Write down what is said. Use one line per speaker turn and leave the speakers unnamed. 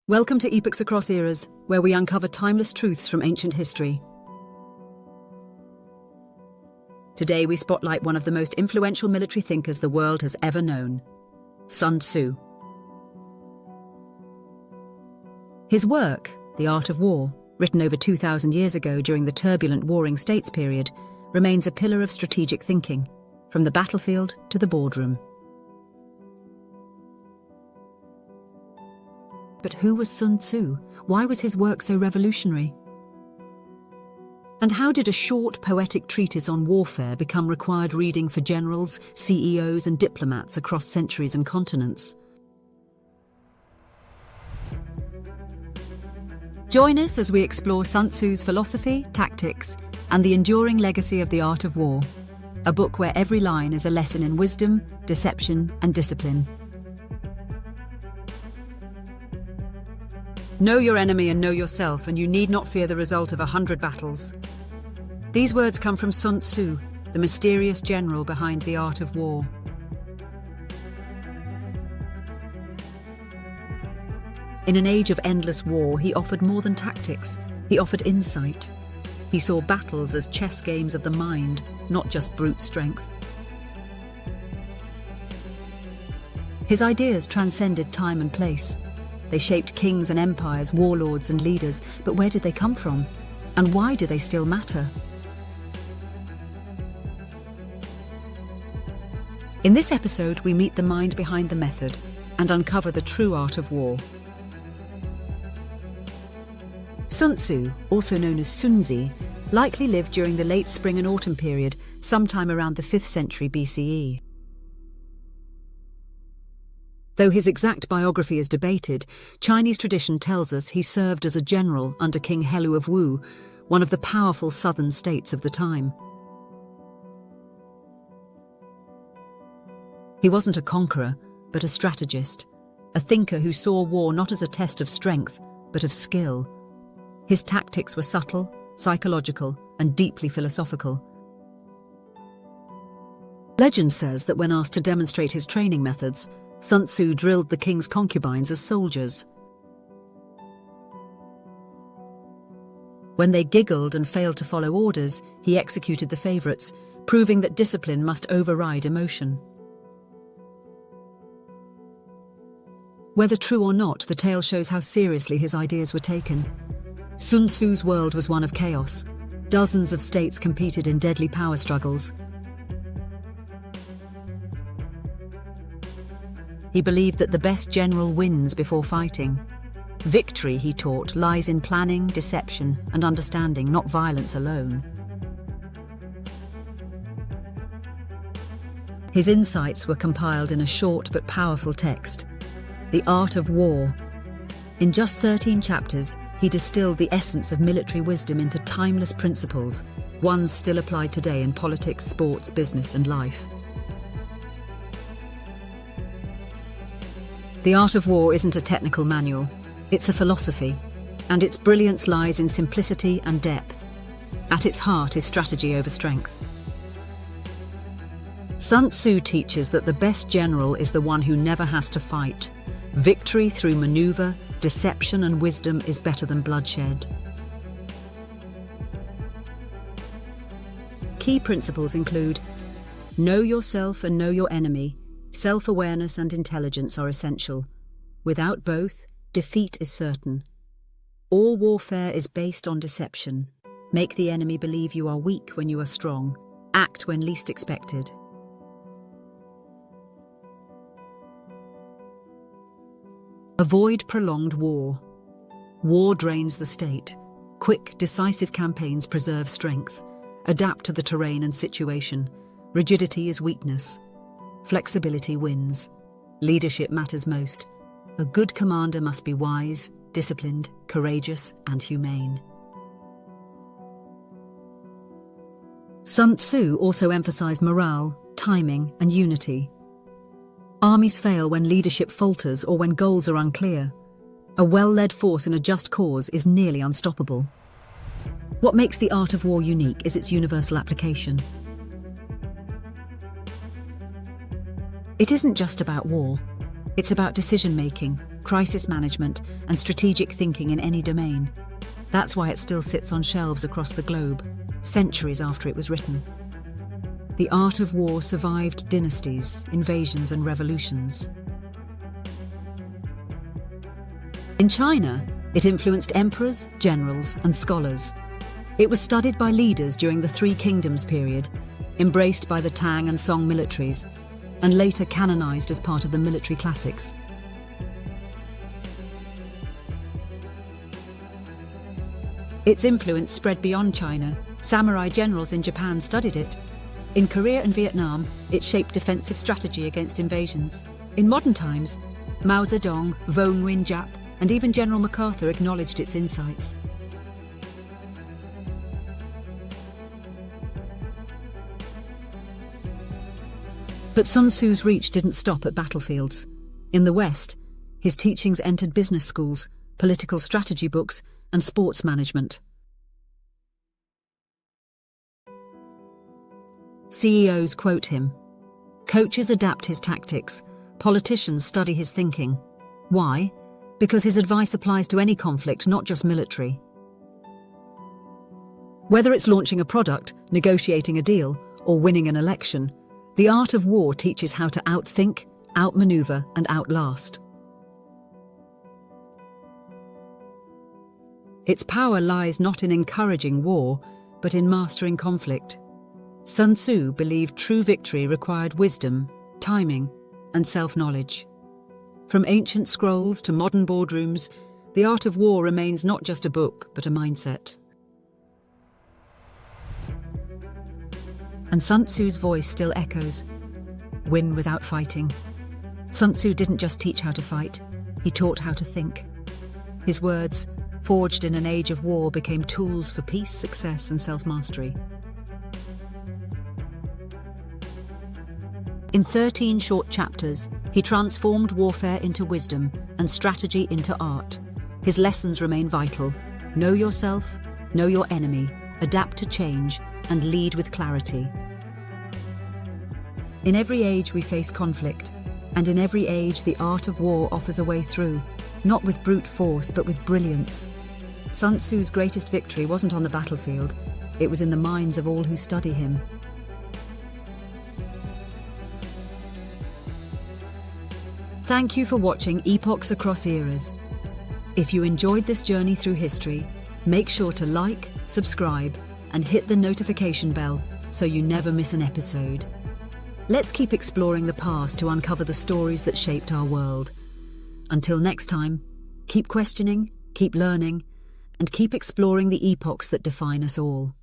Welcome to Epochs Across Eras, where we uncover timeless truths from ancient history. Today we spotlight one of the most influential military thinkers the world has ever known, Sun Tzu. His work, The Art of War, written over 2,000 years ago during the turbulent Warring States period, remains a pillar of strategic thinking, from the battlefield to the boardroom. But who was Sun Tzu? Why was his work so revolutionary? And how did a short, poetic treatise on warfare become required reading for generals, CEOs, and diplomats across centuries and continents? Join us as we explore Sun Tzu's philosophy, tactics, and the enduring legacy of The Art of War, a book where every line is a lesson in wisdom, deception, and discipline. Know your enemy and know yourself, and you need not fear the result of 100 battles. These words come from Sun Tzu, the mysterious general behind the art of war. In an age of endless war, he offered more than tactics. He offered insight. He saw battles as chess games of the mind, not just brute strength. His ideas transcended time and place. They shaped kings and empires, warlords and leaders, but where did they come from? And why do they still matter? In this episode, we meet the mind behind the method and uncover the true art of war. Sun Tzu, also known as Sun Tzu, likely lived during the late spring and autumn period, sometime around the 5th century BCE. Though his exact biography is debated, Chinese tradition tells us he served as a general under King Helu of Wu, one of the powerful southern states of the time. He wasn't a conqueror, but a strategist, a thinker who saw war not as a test of strength, but of skill. His tactics were subtle, psychological, and deeply philosophical. Legend says that when asked to demonstrate his training methods, Sun Tzu drilled the king's concubines as soldiers. When they giggled and failed to follow orders, he executed the favorites, proving that discipline must override emotion. Whether true or not, the tale shows how seriously his ideas were taken. Sun Tzu's world was one of chaos. Dozens of states competed in deadly power struggles. He believed that the best general wins before fighting. Victory, he taught, lies in planning, deception, and understanding, not violence alone. His insights were compiled in a short but powerful text, The Art of War. In just 13 chapters, he distilled the essence of military wisdom into timeless principles, ones still applied today in politics, sports, business, and life. The Art of War isn't a technical manual, it's a philosophy, and its brilliance lies in simplicity and depth. At its heart is strategy over strength. Sun Tzu teaches that the best general is the one who never has to fight. Victory through maneuver, deception, and wisdom is better than bloodshed. Key principles include: know yourself and know your enemy. Self-awareness and intelligence are essential. Without both, defeat is certain. All warfare is based on deception. Make the enemy believe you are weak when you are strong. Act when least expected. Avoid prolonged war. War drains the state. Quick, decisive campaigns preserve strength. Adapt to the terrain and situation. Rigidity is weakness. Flexibility wins. Leadership matters most. A good commander must be wise, disciplined, courageous, and humane. Sun Tzu also emphasized morale, timing, and unity. Armies fail when leadership falters or when goals are unclear. A well-led force in a just cause is nearly unstoppable. What makes the art of war unique is its universal application. It isn't just about war. It's about decision-making, crisis management, and strategic thinking in any domain. That's why it still sits on shelves across the globe, centuries after it was written. The art of war survived dynasties, invasions, and revolutions. In China, it influenced emperors, generals, and scholars. It was studied by leaders during the Three Kingdoms period, embraced by the Tang and Song militaries, and later canonized as part of the military classics. Its influence spread beyond China. Samurai generals in Japan studied it. In Korea and Vietnam, it shaped defensive strategy against invasions. In modern times, Mao Zedong, Vong Nguyen Giap, and even General MacArthur acknowledged its insights. But Sun Tzu's reach didn't stop at battlefields. In the West, his teachings entered business schools, political strategy books, and sports management. CEOs quote him. Coaches adapt his tactics. Politicians study his thinking. Why? Because his advice applies to any conflict, not just military. Whether it's launching a product, negotiating a deal, or winning an election, the art of war teaches how to outthink, outmaneuver, and outlast. Its power lies not in encouraging war, but in mastering conflict. Sun Tzu believed true victory required wisdom, timing, and self-knowledge. From ancient scrolls to modern boardrooms, the art of war remains not just a book, but a mindset. And Sun Tzu's voice still echoes. Win without fighting. Sun Tzu didn't just teach how to fight, he taught how to think. His words, forged in an age of war, became tools for peace, success, and self-mastery. In 13 short chapters, he transformed warfare into wisdom and strategy into art. His lessons remain vital. Know yourself, know your enemy, adapt to change, and lead with clarity. In every age we face conflict, and in every age the art of war offers a way through, not with brute force but with brilliance. Sun Tzu's greatest victory wasn't on the battlefield, it was in the minds of all who study him. Thank you for watching Epochs Across Eras. If you enjoyed this journey through history, make sure to like, subscribe, and hit the notification bell so you never miss an episode. Let's keep exploring the past to uncover the stories that shaped our world. Until next time, keep questioning, keep learning, and keep exploring the epochs that define us all.